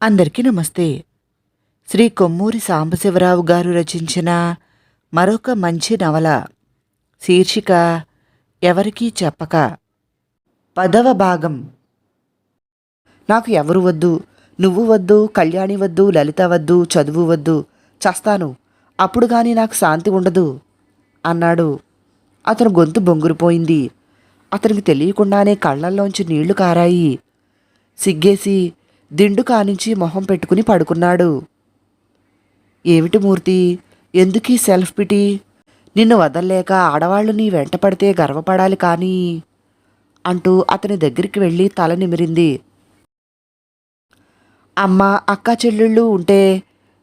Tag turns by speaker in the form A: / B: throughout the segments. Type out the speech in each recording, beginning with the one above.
A: అందరికీ నమస్తే. శ్రీ కొమ్మూరి సాంబశివరావు గారు రచించిన మరొక మంచి నవల శీర్షిక ఎవరికీ చెప్పక. 10వ భాగం. నాకు ఎవరు వద్దు, నువ్వు వద్దు, కళ్యాణి వద్దు, లలిత వద్దు, చదువు వద్దు, చస్తాను, అప్పుడు గాని నాకు శాంతి ఉండదు అన్నాడు. అతను గొంతు బొంగురుపోయింది. అతనికి తెలియకుండానే కళ్ళల్లోంచి నీళ్లు కారాయి. సిగ్గేసి దిండు కానించి మొహం పెట్టుకుని పడుకున్నాడు. ఏమిటి మూర్తి, ఎందుకీ సెల్ఫ్ పిటీ? నిన్ను వదల్లేక ఆడవాళ్లు నీ వెంట పడితే గర్వపడాలి కానీ అంటూ అతని దగ్గరికి వెళ్ళి తల నిమిరింది. అమ్మ, అక్క చెల్లెళ్ళు ఉంటే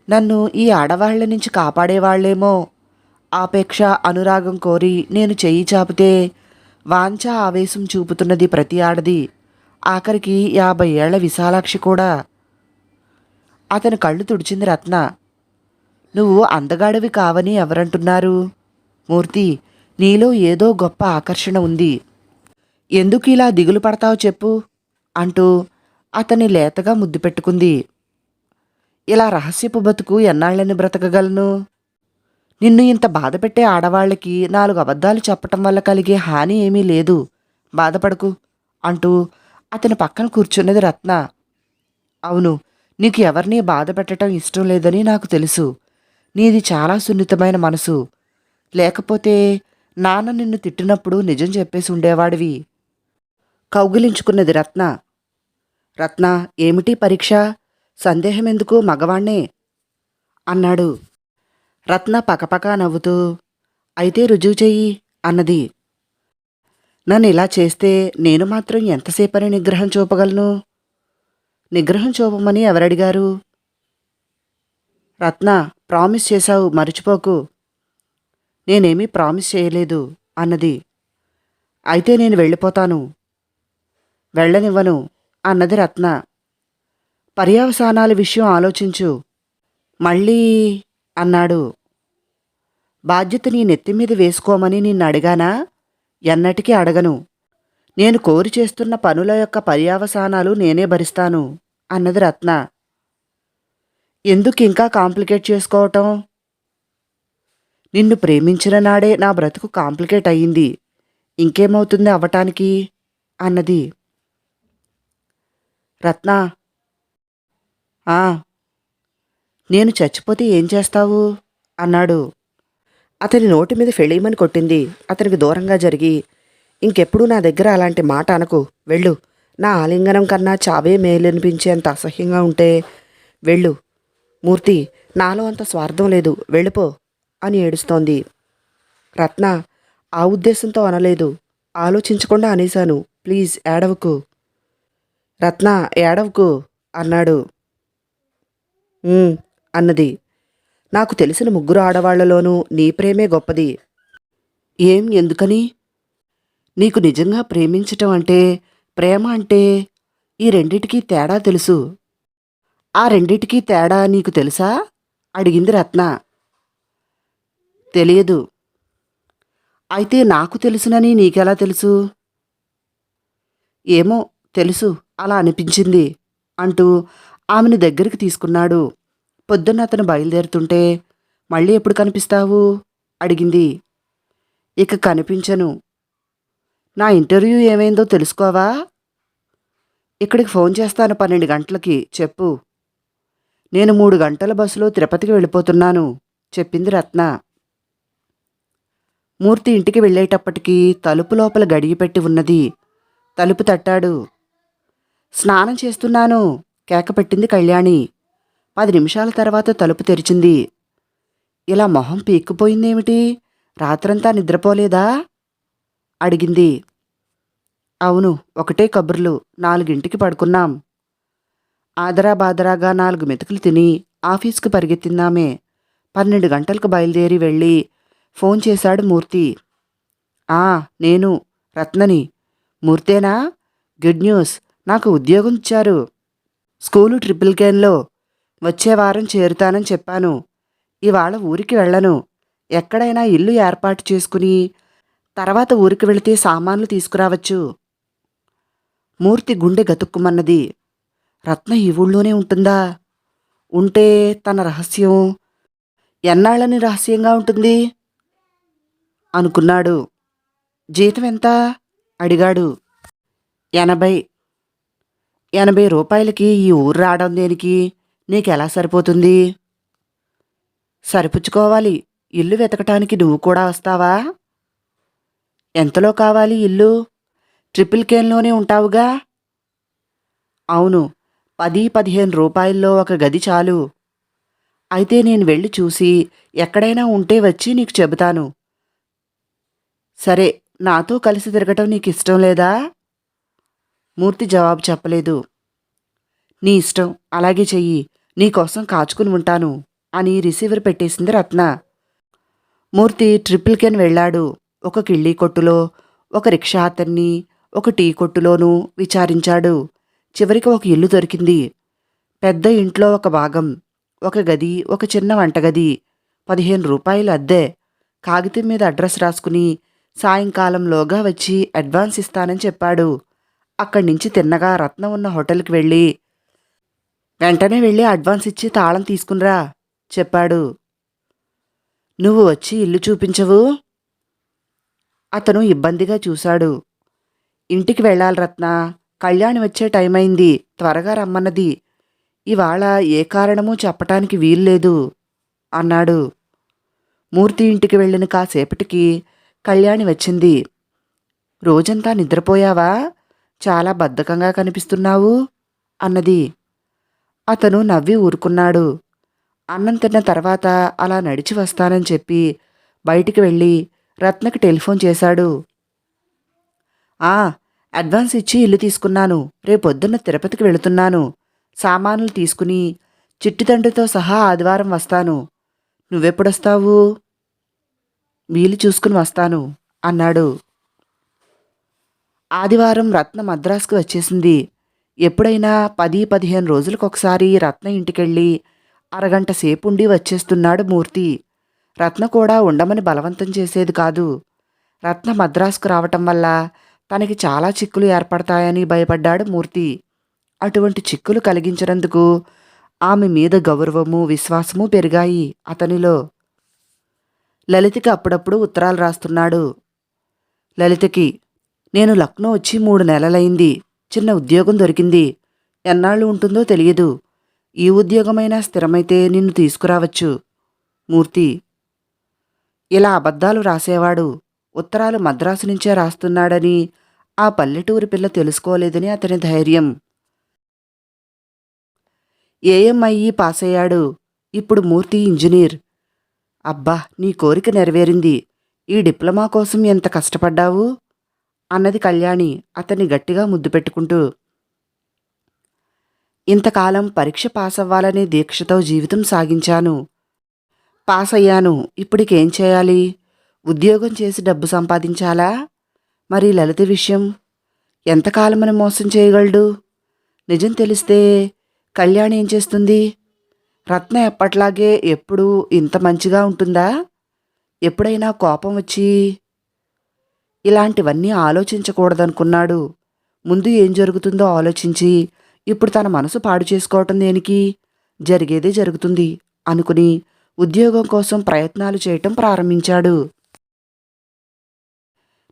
A: నన్ను ఈ ఆడవాళ్ల నుంచి కాపాడేవాళ్లేమో. ఆపేక్ష అనురాగం కోరి నేను చెయ్యి చాపితే వాంఛ ఆవేశం చూపుతున్నది ప్రతి ఆడది, ఆఖరికి 50 ఏళ్ల విశాలాక్షి కూడా. అతని కళ్ళు తుడిచింది రత్న. నువ్వు అందగాడివి కావని ఎవరంటున్నారు? మూర్తి, నీలో ఏదో గొప్ప ఆకర్షణ ఉంది. ఎందుకు ఇలా దిగులు పడతావు చెప్పు అంటూ అతన్ని లేతగా ముద్దు పెట్టుకుంది. ఇలా రహస్యపు బతుకు ఎన్నాళ్ళని బ్రతకగలను? నిన్ను ఇంత బాధ పెట్టే ఆడవాళ్ళకి 4 అబద్ధాలు చెప్పటం వల్ల కలిగే హాని ఏమీ లేదు, బాధపడకు అంటూ అతని పక్కన కూర్చున్నది రత్న. అవును, నీకు ఎవరినీ బాధ పెట్టడం ఇష్టం లేదని నాకు తెలుసు. నీది చాలా సున్నితమైన మనసు. లేకపోతే నాన్న నిన్ను తిట్టినప్పుడు నిజం చెప్పేసి ఉండేవాడివి. కౌగిలించుకున్నది రత్న. రత్న, ఏమిటి పరీక్ష? సందేహం ఎందుకు, మగవాణ్ణే అన్నాడు. రత్న పకపకా నవ్వుతూ, అయితే రుజువు చెయ్యి అన్నది. నన్ను ఇలా చేస్తే నేను మాత్రం ఎంతసేపని నిగ్రహం చూపగలను? నిగ్రహం చూపమని ఎవరడిగారు? రత్న, ప్రామిస్ చేశావు, మర్చిపోకు. నేనేమీ ప్రామిస్ చేయలేదు అన్నది. అయితే నేను వెళ్ళిపోతాను. వెళ్ళనివ్వను అన్నది రత్న. పర్యవసానాల విషయం ఆలోచించు మళ్ళీ అన్నాడు. బాధ్యత నీ నెత్తిమీద వేసుకోమని నిన్ను అడిగానా? ఎన్నటికీ అడగను. నేను కోరి చేస్తున్న పనుల యొక్క పర్యవసానాలు నేనే భరిస్తాను అన్నది రత్న. ఎందుకు ఇంకా కాంప్లికేట్ చేసుకోవటం? నిన్ను ప్రేమించిన నాడే నా బ్రతుకు కాంప్లికేట్ అయ్యింది, ఇంకేమవుతుంది అవ్వటానికి అన్నది. రత్న, ఆ, నేను చచ్చిపోతే ఏం చేస్తావు అన్నాడు. అతని నోటి మీద ఫెళీమని కొట్టింది. అతనికి దూరంగా జరిగి, ఇంకెప్పుడు నా దగ్గర అలాంటి మాట అనకు, వెళ్ళు. నా ఆలింగనం కన్నా చావే మేలనిపించేంత అసహ్యంగా ఉంటే వెళ్ళు. మూర్తి, నాలో అంత స్వార్థం లేదు, వెళ్ళిపో అని ఏడుస్తోంది. రత్న, ఆ ఉద్దేశంతో అనలేదు, ఆలోచించకుండా అనేశాను, ప్లీజ్ ఏడవకు. రత్న, ఏడవకు అన్నాడు. అన్నది. నాకు తెలిసిన 3 ఆడవాళ్లలోనూ నీ ప్రేమే గొప్పది. ఏం, ఎందుకని? నీకు నిజంగా ప్రేమించటం అంటే, ప్రేమ అంటే ఈ రెండిటికీ తేడా తెలుసు. ఆ రెండిటికీ తేడా నీకు తెలుసా అడిగింది రత్న. తెలియదు. అయితే నాకు తెలుసునని నీకెలా తెలుసు? ఏమో, తెలుసు, అలా అనిపించింది అంటూ ఆమెను దగ్గరికి తీసుకున్నాడు. పొద్దున్న అతను బయలుదేరుతుంటే, మళ్ళీ ఎప్పుడు కనిపిస్తావు అడిగింది. ఇక కనిపించను. నా ఇంటర్వ్యూ ఏమైందో తెలుసుకోవా? ఇక్కడికి ఫోన్ చేస్తాను 12 గంటలకి, చెప్పు. నేను 3 గంటల బస్సులో తిరుపతికి వెళ్ళిపోతున్నాను చెప్పింది రత్న. మూర్తి ఇంటికి వెళ్ళేటప్పటికీ తలుపు లోపల గడియపెట్టి ఉన్నది. తలుపు తట్టాడు. స్నానం చేస్తున్నాను కేకపెట్టింది కళ్యాణి. 10 నిమిషాల తర్వాత తలుపు తెరిచింది. ఇలా మొహం పీక్కుపోయిందేమిటి, రాత్రంతా నిద్రపోలేదా అడిగింది. అవును, ఒకటే కబుర్లు, 4ంటికి పడుకున్నాం. ఆదరా బాదరాగా 4 మెతుకులు తిని ఆఫీస్కి పరిగెత్తిందామే. 12 గంటలకు బయలుదేరి వెళ్ళి ఫోన్ చేశాడు మూర్తి. నేను రత్నని. మూర్తేనా? గుడ్ న్యూస్, నాకు ఉద్యోగం ఇచ్చారు. స్కూలు ట్రిపుల్కేన్లో. వచ్చే వారం చేరుతానని చెప్పాను. ఇవాళ ఊరికి వెళ్ళను. ఎక్కడైనా ఇల్లు ఏర్పాటు చేసుకుని తర్వాత ఊరికి వెళితే సామాన్లు తీసుకురావచ్చు. మూర్తి గుండె గతుక్కుమన్నది. రత్న ఈ ఊళ్ళోనే ఉంటుందా? ఉంటే తన రహస్యం ఎన్నాళ్ళని రహస్యంగా ఉంటుంది అనుకున్నాడు. జీతం ఎంత అడిగాడు. 80. 80 రూపాయలకి ఈ ఊరు రావడం దేనికి? నీకెలా సరిపోతుంది? సరిపుచ్చుకోవాలి. ఇల్లు వెతకటానికి నువ్వు కూడా వస్తావా? ఎంతలో కావాలి ఇల్లు? ట్రిపుల్ కేన్లోనే ఉంటావుగా? అవును. 10-15 రూపాయల్లో ఒక గది చాలు. అయితే నేను వెళ్ళి చూసి ఎక్కడైనా ఉంటే వచ్చి నీకు చెబుతాను. సరే, నాతో కలిసి తిరగటం నీకిష్టం లేదా? మూర్తి జవాబు చెప్పలేదు. నీ ఇష్టం, అలాగే చెయ్యి. నీకోసం కాచుకుని ఉంటాను అని రిసీవర్ పెట్టేసింది రత్న. మూర్తి ట్రిపుల్ కెన్ వెళ్ళాడు. ఒక కిళ్ళీ కొట్టులో, ఒక రిక్షా అతన్ని, ఒక టీ కొట్టులోనూ విచారించాడు. చివరికి ఒక ఇల్లు దొరికింది. పెద్ద ఇంట్లో ఒక భాగం, ఒక గది, ఒక చిన్న వంటగది. 15 రూపాయలు అద్దె. కాగితం మీద అడ్రస్ రాసుకుని సాయంకాలంలోగా వచ్చి అడ్వాన్స్ ఇస్తానని చెప్పాడు. అక్కడి నుంచి తిన్నగా రత్న ఉన్న హోటల్కి వెళ్ళి వెంటనే వెళ్ళి అడ్వాన్స్ ఇచ్చి తాళం తీసుకునిరా చెప్పాడు. నువ్వు వచ్చి ఇల్లు చూపించవు? అతను ఇబ్బందిగా చూశాడు. ఇంటికి వెళ్ళాలి రత్న. కళ్యాణి వచ్చే టైం అయింది. త్వరగా రమ్మన్నది. ఇవాళ ఏ కారణమూ చెప్పటానికి వీల్లేదు అన్నాడు. మూర్తి ఇంటికి వెళ్ళిన కాసేపటికి కళ్యాణి వచ్చింది. రోజంతా నిద్రపోయావా? చాలా బద్ధకంగా కనిపిస్తున్నావు అన్నది. అతను నవ్వి ఊరుకున్నాడు. అన్నం తిన్న తర్వాత అలా నడిచి వస్తానని చెప్పి బయటికి వెళ్ళి రత్నకి టెలిఫోన్ చేశాడు. అడ్వాన్స్ ఇచ్చి ఇల్లు తీసుకున్నాను. రేపొద్దున్న తిరుపతికి వెళుతున్నాను. సామానులు తీసుకుని చిట్టితండ్రితో సహా ఆదివారం వస్తాను. నువ్వెప్పుడొస్తావు? వీలు చూసుకుని వస్తాను అన్నాడు. ఆదివారం రత్న మద్రాసుకు వచ్చేసింది. ఎప్పుడైనా 10-15 రోజులకొకసారి రత్న ఇంటికెళ్ళి అరగంట సేపుండి వచ్చేస్తున్నాడు మూర్తి. రత్న కూడా ఉండమని బలవంతం చేసేది కాదు. రత్న మద్రాసుకు రావటం వల్ల తనకి చాలా చిక్కులు ఏర్పడతాయని భయపడ్డాడు మూర్తి. అటువంటి చిక్కులు కలిగించినందుకు ఆమె మీద గౌరవము, విశ్వాసము పెరిగాయి అతనిలో. లలితకి అప్పుడప్పుడు ఉత్తరాలు రాస్తున్నాడు. లలితకి, నేను లక్నో వచ్చి 3 నెలలైంది. చిన్న ఉద్యోగం దొరికింది. ఎన్నాళ్ళు ఉంటుందో తెలియదు. ఈ ఉద్యోగమైనా స్థిరమైతే నిన్ను తీసుకురావచ్చు. మూర్తి ఇలా అబద్ధాలు రాసేవాడు. ఉత్తరాలు మద్రాసు నుంచే రాస్తున్నాడని ఆ పల్లెటూరి పిల్ల తెలుసుకోలేదని అతని ధైర్యం. ఏఎంఐఈ పాస్ అయ్యాడు. ఇప్పుడు మూర్తి ఇంజనీర్. అబ్బా, నీ కోరిక నెరవేరింది. ఈ డిప్లొమా కోసం ఎంత కష్టపడ్డావు అన్నది కళ్యాణి అతన్ని గట్టిగా ముద్దు పెట్టుకుంటూ. ఇంతకాలం పరీక్ష పాస్ అవ్వాలనే దీక్షతో జీవితం సాగించాను. పాస్ అయ్యాను. ఇప్పటికేం చేయాలి? ఉద్యోగం చేసి డబ్బు సంపాదించాలా? మరి లలిత విషయం ఎంతకాలమని మోసం చేయగలడు? నిజం తెలిస్తే కళ్యాణి ఏం చేస్తుంది? రత్న ఎప్పట్లాగే ఎప్పుడూ ఇంత మంచిగా ఉంటుందా? ఎప్పుడైనా కోపం వచ్చి ఇలాంటివన్నీ ఆలోచించకూడదనుకున్నాడు. ముందు ఏం జరుగుతుందో ఆలోచించి ఇప్పుడు తన మనసు పాడు చేసుకోవటం దేనికి? జరిగేదే జరుగుతుంది అనుకుని ఉద్యోగం కోసం ప్రయత్నాలు చేయటం ప్రారంభించాడు.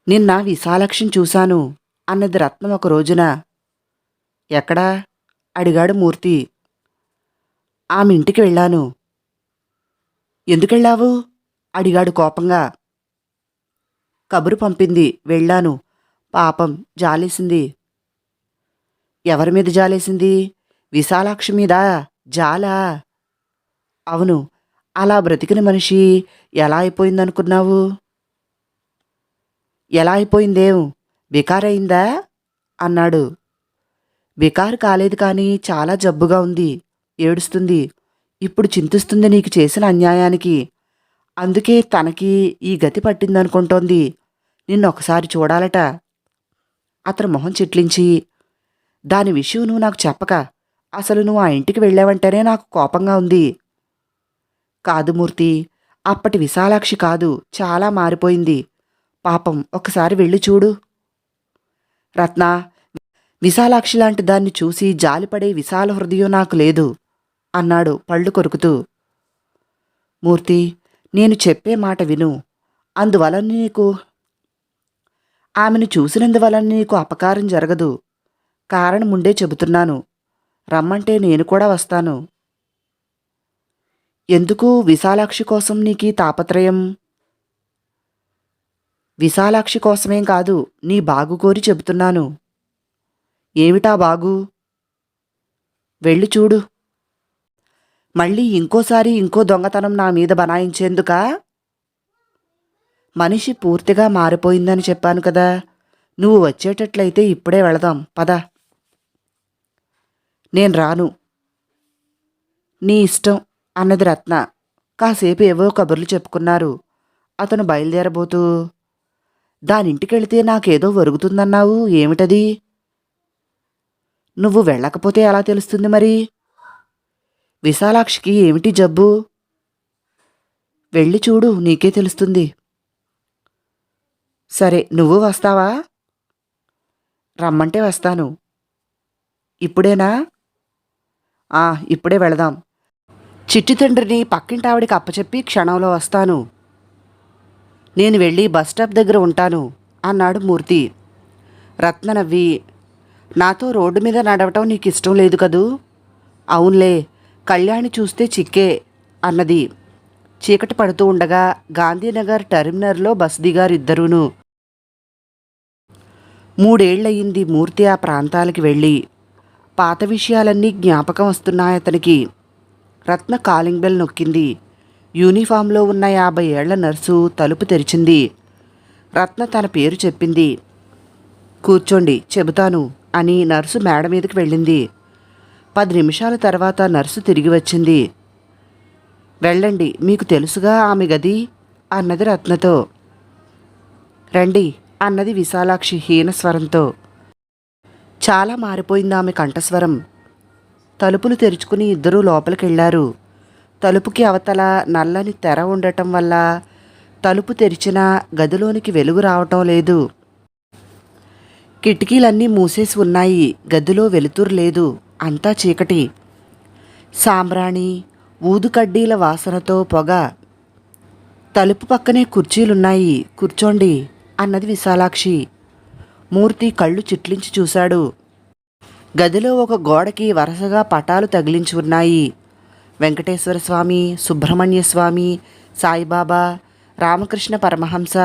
A: నిన్న విశాలక్ష్మిని చూశాను అన్నది రత్నం ఒక రోజున. ఎక్కడా అడిగాడు మూర్తి. ఆమె ఇంటికి వెళ్ళాను. ఎందుకెళ్ళావు అడిగాడు కోపంగా. కబురు పంపింది, వెళ్ళాను. పాపం, జాలేసింది. ఎవరి మీద జాలేసింది? విశాలాక్షి మీద జాలా? అవును. అలా బ్రతికిన మనిషి ఎలా అయిపోయిందనుకున్నావు? ఎలా అయిపోయిందేం? బికారయిందా అన్నాడు. బికారు కాలేదు, కానీ చాలా జబ్బుగా ఉంది. ఏడుస్తుంది. ఇప్పుడు చింతిస్తుంది నీకు చేసిన అన్యాయానికి. అందుకే తనకి ఈ గతి పట్టిందనుకుంటోంది. నిన్నొకసారి చూడాలట. అతను మొహం చిట్లించి, దాని విషయం నువ్వు నాకు చెప్పక అసలు నువ్వు ఆ ఇంటికి వెళ్ళావంటేనే నాకు కోపంగా ఉంది. కాదు మూర్తి, అప్పటి విశాలాక్షి కాదు, చాలా మారిపోయింది. పాపం, ఒకసారి వెళ్ళి చూడు. రత్న, విశాలాక్షి లాంటి దాన్ని చూసి జాలిపడే విశాల హృదయం నాకు లేదు అన్నాడు పళ్ళు కొరుకుతూ. మూర్తి, నేను చెప్పే మాట విను. అందువలన నీకు ఆమెను చూసినందువలన నీకు అపకారం జరగదు. కారణం ముందే చెబుతున్నాను. రమ్మంటే నేను కూడా వస్తాను. ఎందుకు విశాలాక్షి కోసం నీకీ తాపత్రయం? విశాలాక్షి కోసమేం కాదు, నీ బాగు కోరి చెబుతున్నాను. ఏమిటా బాగు? వెళ్ళి చూడు. మళ్ళీ ఇంకోసారి ఇంకో దొంగతనం నా మీద బనాయించేందుకా? మనిషి పూర్తిగా మారిపోయిందని చెప్పాను కదా. నువ్వు వచ్చేటట్లయితే ఇప్పుడే వెళదాం, పద. నేను రాను. నీ ఇష్టం అన్నది రత్న. కాసేపు ఏవో కబుర్లు చెప్పుకున్నారు. అతను బయలుదేరబోతూ, దానింటికెళితే నాకేదో ఒరుగుతుందన్నావు, ఏమిటది? నువ్వు వెళ్ళకపోతే ఎలా తెలుస్తుంది మరి? విశాలాక్షికి ఏమిటి జబ్బు? వెళ్ళి చూడు, నీకే తెలుస్తుంది. సరే, నువ్వు వస్తావా? రమ్మంటే వస్తాను. ఇప్పుడేనా? ఇప్పుడే వెళదాం. చిట్టి తండ్రిని పక్కింటావిడికి అప్పచెప్పి క్షణంలో వస్తాను. నేను వెళ్ళి బస్టాప్ దగ్గర ఉంటాను అన్నాడు మూర్తి. రత్న నవ్వి, నాతో రోడ్డు మీద నడవటం నీకు ఇష్టం లేదు కదూ? అవునులే, కళ్యాణి చూస్తే చిక్కే అన్నది. చీకటి పడుతూ ఉండగా గాంధీనగర్ టెర్మినర్లో బస్ దిగారిద్దరూను. 3 ఏళ్లయింది మూర్తి ఆ ప్రాంతాలకి వెళ్ళి. పాత విషయాలన్నీ జ్ఞాపకం వస్తున్నాయతనికి. రత్న కాలింగ్ బెల్ నొక్కింది. యూనిఫామ్లో ఉన్న 50 ఏళ్ల నర్సు తలుపు తెరిచింది. రత్న తన పేరు చెప్పింది. కూర్చోండి, చెబుతాను అని నర్సు మేడ మీదకి వెళ్ళింది. 10 నిమిషాల తర్వాత నర్సు తిరిగి వచ్చింది. వెళ్ళండి, మీకు తెలుసుగా ఆమె గది అన్నది రత్నతో. రండి అన్నది విశాలాక్షి హీనస్వరంతో. చాలా మారిపోయింది ఆమె కంఠస్వరం. తలుపులు తెరుచుకుని ఇద్దరూ లోపలికెళ్లారు. తలుపుకి అవతల నల్లని తెర ఉండటం వల్ల తలుపు తెరిచినా గదిలోనికి వెలుగు రావటం లేదు. కిటికీలన్నీ మూసేసి ఉన్నాయి. గదిలో వెలుతురు లేదు. అంతా చీకటి. సాంబ్రాణి, ఊదుకడ్డీల వాసనతో పొగ. తలుపు పక్కనే కుర్చీలున్నాయి, కూర్చోండి అన్నది విశాలాక్షి. మూర్తి కళ్ళు చిట్లించి చూశాడు. గదిలో ఒక గోడకి వరుసగా పటాలు తగిలించి ఉన్నాయి. వెంకటేశ్వర స్వామి, సుబ్రహ్మణ్య స్వామి, సాయిబాబా, రామకృష్ణ పరమహంస,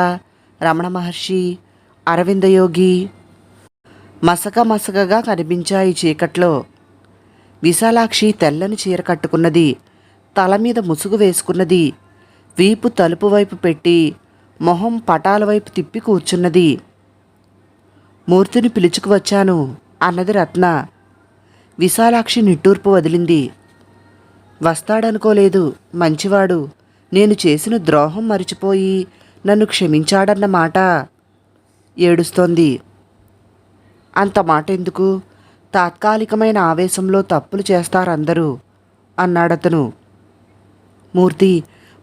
A: రమణ మహర్షి, అరవిందయోగి మసక మసకగా కనిపించాయి చీకట్లో. విశాలాక్షి తెల్లని చీర కట్టుకున్నది. తల మీద ముసుగు వేసుకున్నది. వీపు తలుపు వైపు పెట్టి మొహం పటాల వైపు తిప్పి కూర్చున్నది. మూర్తిని పిలుచుకువచ్చాను అన్నది రత్న. విశాలాక్షి నిట్టూర్పు వదిలింది. వస్తాడనుకోలేదు, మంచివాడు. నేను చేసిన ద్రోహం మరిచిపోయి నన్ను క్షమించాడన్న మాట. ఏడుస్తోంది. అంత మాట ఎందుకు? తాత్కాలికమైన ఆవేశంలో తప్పులు చేస్తారందరూ అన్నాడతను. మూర్తి,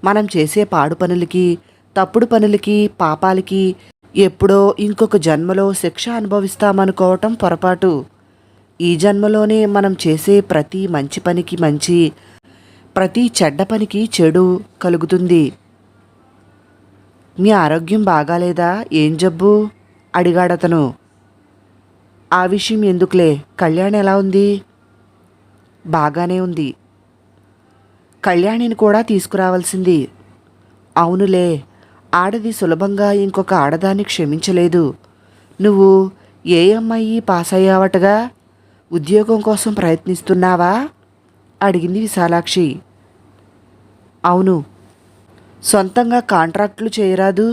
A: మనం చేసే పాడు పనులకి, తప్పుడు పనులకి, పాపాలకి ఎప్పుడో ఇంకొక జన్మలో శిక్ష అనుభవిస్తామనుకోవటం పొరపాటు. ఈ జన్మలోనే మనం చేసే ప్రతి మంచి పనికి మంచి, ప్రతి చెడ్డ పనికి చెడు కలుగుతుంది. మీ ఆరోగ్యం బాగాలేదా? ఏం జబ్బు అడిగాడతను. ఆ విషయం ఎందుకులే, కళ్యాణి ఎలా ఉంది? బాగానే ఉంది. కళ్యాణిని కూడా తీసుకురావాల్సింది. అవునులే, ఆడది సులభంగా ఇంకొక ఆడదాన్ని క్షమించలేదు. నువ్వు ఏఎంఐ పాస్ అయ్యావటగా, ఉద్యోగం కోసం ప్రయత్నిస్తున్నావా అడిగింది విశాలాక్షి. అవును. సొంతంగా కాంట్రాక్టులు చేయరాదు?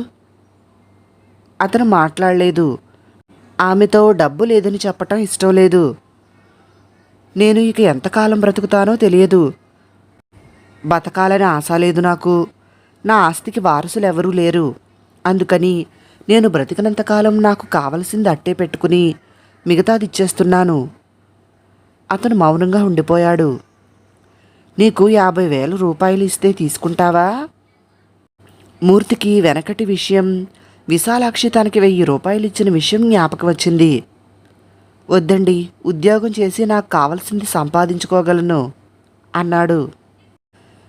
A: అతను మాట్లాడలేదు. ఆమెతో డబ్బు లేదని చెప్పటం ఇష్టం లేదు. నేను ఇక ఎంతకాలం బ్రతుకుతానో తెలియదు. బతకాలని ఆశ లేదు నాకు. నా ఆస్తికి వారసులెవరూ లేరు. అందుకని నేను బ్రతికినంతకాలం నాకు కావలసింది అట్టే పెట్టుకుని మిగతాది ఇచ్చేస్తున్నాను. అతను మౌనంగా ఉండిపోయాడు. నీకు 50,000 రూపాయలు ఇస్తే తీసుకుంటావా? మూర్తికి వెనకటి విషయం, విశాలాక్షి తనకి 1000 రూపాయలు ఇచ్చిన విషయం జ్ఞాపకం వచ్చింది. వద్దండి, ఉద్యోగం చేసి నాకు కావలసింది సంపాదించుకోగలను అన్నాడు.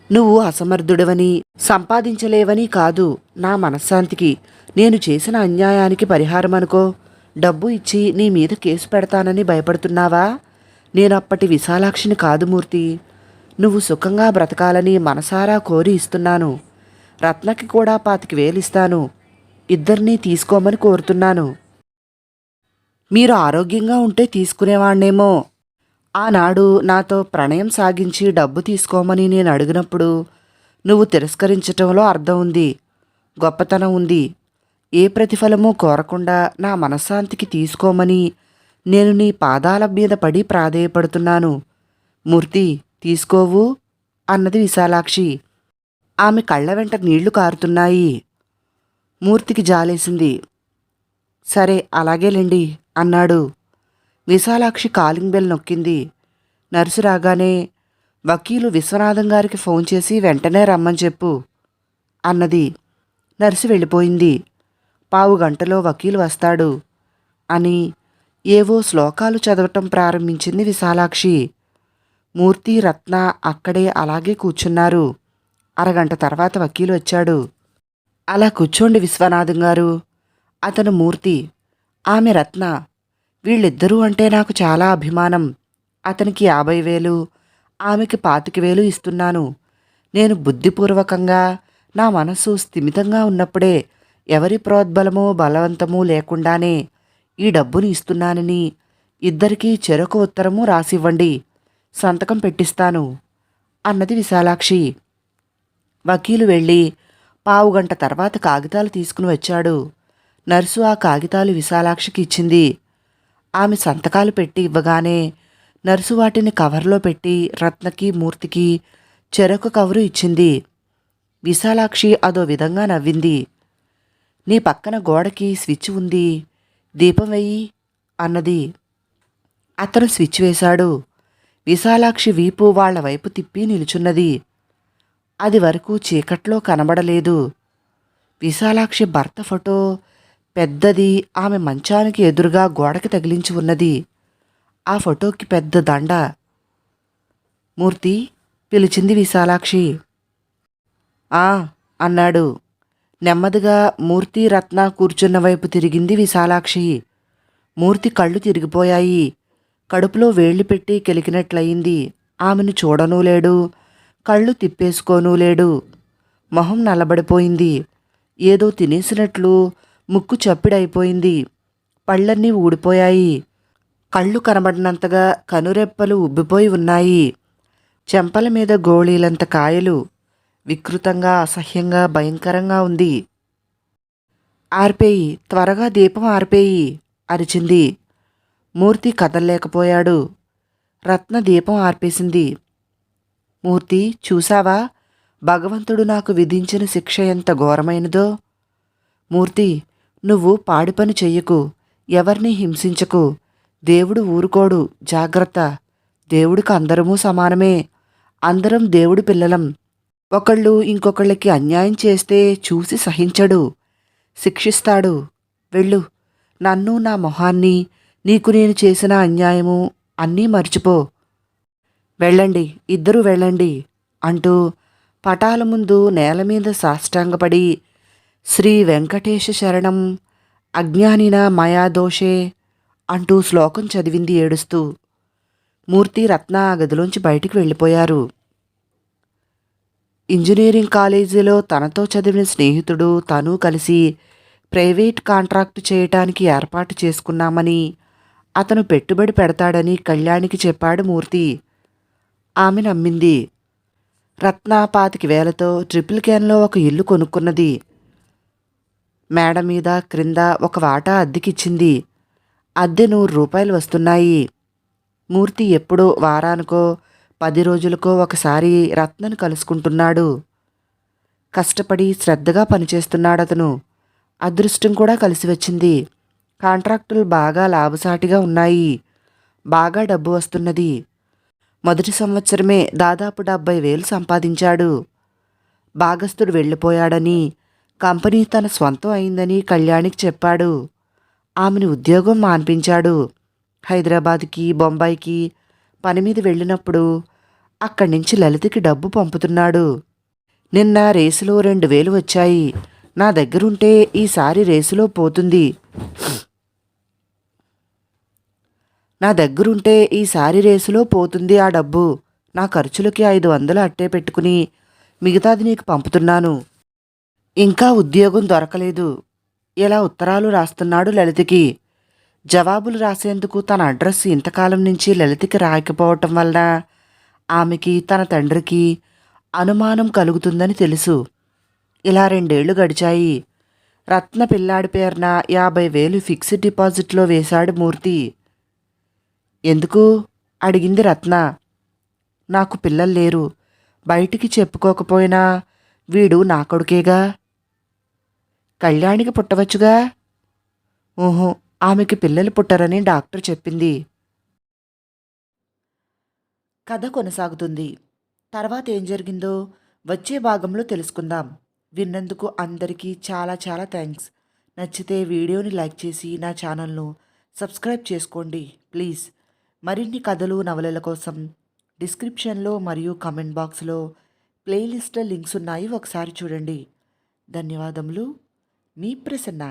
A: నువ్వు అసమర్థుడివని, సంపాదించలేవని కాదు, నా మనశ్శాంతికి, నేను చేసిన అన్యాయానికి పరిహారం అనుకో. డబ్బు ఇచ్చి నీ మీద కేసు పెడతానని భయపడుతున్నావా? నేనప్పటి విశాలాక్షిని కాదు మూర్తి. నువ్వు సుఖంగా బ్రతకాలని మనసారా కోరి ఇస్తున్నాను. రత్నకి కూడా 25,000 ఇస్తాను. ఇద్దరినీ తీసుకోమని కోరుతున్నాను. మీరు ఆరోగ్యంగా ఉంటే తీసుకునేవాణ్ణేమో. ఆనాడు నాతో ప్రణయం సాగించి డబ్బు తీసుకోమని నేను అడిగినప్పుడు నువ్వు తిరస్కరించటంలో అర్థం ఉంది, గొప్పతనం ఉంది. ఏ ప్రతిఫలమూ కోరకుండా నా మనశ్శాంతికి తీసుకోమని నేను నీ పాదాల మీద పడి ప్రాధేయపడుతున్నాను. మూర్తి, తీసుకోవు అన్నది విశాలాక్షి. ఆమె కళ్ళ వెంట నీళ్లు కారుతున్నాయి. మూర్తికి జాలేసింది. సరే, అలాగేలేండి అన్నాడు. విశాలాక్షి కాలింగ్ బెల్ నొక్కింది. నర్సు రాగానే, వకీలు విశ్వనాథం గారికి ఫోన్ చేసి వెంటనే రమ్మని చెప్పు అన్నది. నర్సు వెళ్ళిపోయింది. 15 గంటలో వకీలు వస్తాడు అని ఏవో శ్లోకాలు చదవటం ప్రారంభించింది విశాలాక్షి. మూర్తి, రత్న అక్కడే అలాగే కూర్చున్నారు. అరగంట తర్వాత వకీలు వచ్చాడు. అలా కూర్చోండి విశ్వనాథం గారు. అతను మూర్తి, ఆమె రత్న. వీళ్ళిద్దరూ అంటే నాకు చాలా అభిమానం. అతనికి 50,000, ఆమెకి 25,000 ఇస్తున్నాను. నేను బుద్ధిపూర్వకంగా, నా మనస్సు స్థిమితంగా ఉన్నప్పుడే, ఎవరి ప్రోద్బలమూ బలవంతమూ లేకుండానే ఈ డబ్బుని ఇస్తున్నానని ఇద్దరికీ చెరొక ఉత్తరము రాసివ్వండి, సంతకం పెట్టిస్తాను అన్నది విశాలాక్షి. వకీలు వెళ్ళి 15 గంట తర్వాత కాగితాలు తీసుకుని వచ్చాడు. నర్సు ఆ కాగితాలు విశాలాక్షికి ఇచ్చింది. ఆమె సంతకాలు పెట్టి ఇవ్వగానే నర్సు వాటిని కవర్లో పెట్టి రత్నకి, మూర్తికి చెరొక కవరు ఇచ్చింది. విశాలాక్షి అదో విధంగా నవ్వింది. నీ పక్కన గోడకి స్విచ్ ఉంది, దీపం వెయ్యి అన్నది. అతను స్విచ్ వేశాడు. విశాలాక్షి వీపు వాళ్ల వైపు తిప్పి నిలుచున్నది. అది వరకు చీకట్లో కనబడలేదు. విశాలాక్షి భర్త ఫోటో పెద్దది ఆమె మంచానికి ఎదురుగా గోడకి తగిలించి ఉన్నది. ఆ ఫోటోకి పెద్ద దండ. మూర్తి, పిలిచింది విశాలాక్షి. ఆ అన్నాడు. నెమ్మదిగా మూర్తి, రత్న కూర్చున్న వైపు తిరిగింది విశాలాక్షి. మూర్తి కళ్ళు తిరిగిపోయాయి. కడుపులో వేళ్లు పెట్టి కెలికినట్లయింది. ఆమెను చూడనూ లేడు, కళ్ళు తిప్పేసుకోనూ లేడు. మొహం నల్లబడిపోయింది. ఏదో తినేసినట్లు ముక్కు చప్పిడైపోయింది. పళ్ళన్నీ ఊడిపోయాయి. కళ్ళు కనబడినంతగా కనురెప్పలు ఉబ్బిపోయి ఉన్నాయి. చెంపల మీద గోళీలంత కాయలు. వికృతంగా, అసహ్యంగా, భయంకరంగా ఉంది. ఆర్పేయి, త్వరగా దీపం ఆర్పేయి అరిచింది. మూర్తి కదల్లేకపోయాడు. రత్న దీపం ఆర్పేసింది. మూర్తి, చూశావా, భగవంతుడు నాకు విధించిన శిక్ష ఎంత ఘోరమైనదో. మూర్తి, నువ్వు పాడి పని చెయ్యకు, ఎవరిని హింసించకు. దేవుడు ఊరుకోడు, జాగ్రత్త. దేవుడికి అందరమూ సమానమే. అందరం దేవుడి పిల్లలం. ఒకళ్ళు ఇంకొకళ్ళకి అన్యాయం చేస్తే చూసి సహించడు, శిక్షిస్తాడు. వెళ్ళు. నన్ను, నా మొహాన్ని, నీకు నేను చేసిన అన్యాయము అన్నీ మర్చిపో. వెళ్ళండి, ఇద్దరూ వెళ్ళండి అంటూ పటాల ముందు నేల మీద సాష్టాంగపడి, శ్రీ వెంకటేశ శరణం అజ్ఞానిన మయా దోషే అంటూ శ్లోకం చదివింది ఏడుస్తూ. మూర్తి, రత్న ఆ గదిలోంచి బయటికి వెళ్ళిపోయారు. ఇంజనీరింగ్ కాలేజీలో తనతో చదివిన స్నేహితుడు తను కలిసి ప్రైవేట్ కాంట్రాక్టు చేయటానికి ఏర్పాటు చేసుకున్నామని, అతను పెట్టుబడి పెడతాడని కళ్యాణికి చెప్పాడు మూర్తి. ఆమె నమ్మింది. రత్న 25,000తో ట్రిపుల్ క్యాన్లో ఒక ఇల్లు కొనుక్కున్నది. మేడ మీద, క్రింద ఒక వాటా అద్దెకిచ్చింది. అద్దె 100 రూపాయలు వస్తున్నాయి. మూర్తి ఎప్పుడో వారానికో 10 రోజులకో ఒకసారి రత్నను కలుసుకుంటున్నాడు. కష్టపడి శ్రద్ధగా పనిచేస్తున్నాడతను. అదృష్టం కూడా కలిసి వచ్చింది. కాంట్రాక్టులు బాగా లాభసాటిగా ఉన్నాయి. బాగా డబ్బు వస్తున్నది. మొదటి సంవత్సరమే దాదాపు 70,000 సంపాదించాడు. భాగస్థుడు వెళ్ళిపోయాడని, కంపెనీ తన స్వంతం అయిందని కళ్యాణికి చెప్పాడు. ఆమెను ఉద్యోగం మాన్పించాడు. హైదరాబాద్కి బొంబాయికి పని మీద వెళ్ళినప్పుడు అక్కడి నుంచి లలితకి డబ్బు పంపుతున్నాడు. నిన్న రేసులో 2000 వచ్చాయి. నా దగ్గరుంటే ఈసారి రేసులో పోతుంది. నా దగ్గరుంటే ఈసారి రేసులో పోతుంది ఆ డబ్బు. నా ఖర్చులకి 500 అట్టే పెట్టుకుని మిగతాది నీకు పంపుతున్నాను. ఇంకా ఉద్యోగం దొరకలేదు. ఇలా ఉత్తరాలు రాస్తున్నాడు లలితకి. జవాబులు రాసేందుకు తన అడ్రస్ ఇంతకాలం నుంచి లలితకి రాకపోవటం వలన ఆమెకి తన తండ్రికి అనుమానం కలుగుతుందని తెలుసు. ఇలా 2 ఏళ్లు గడిచాయి. రత్న పిల్లాడి పేరున 50,000 ఫిక్స్డ్ డిపాజిట్లో వేశాడు మూర్తి. ఎందుకు అడిగింది రత్న. నాకు పిల్లలు లేరు. బయటికి చెప్పుకోకపోయినా వీడు నా కొడుకేగా. కళ్యాణికి పుట్టవచ్చుగా. ఊహు, ఆమెకి పిల్లలు పుట్టరని డాక్టర్ చెప్పింది. కథ కొనసాగుతుంది. తర్వాత ఏం జరిగిందో వచ్చే భాగంలో తెలుసుకుందాం. విన్నందుకు అందరికీ చాలా చాలా థ్యాంక్స్. నచ్చితే వీడియోని లైక్ చేసి నా ఛానల్ను సబ్స్క్రైబ్ చేసుకోండి ప్లీజ్. మరిన్ని కథలు నవలల కోసం డిస్క్రిప్షన్లో మరియు కామెంట్ బాక్స్లో ప్లేలిస్ట్లో లింక్స్ ఉన్నాయి, ఒకసారి చూడండి. ధన్యవాదములు. మీ ప్రసన్న.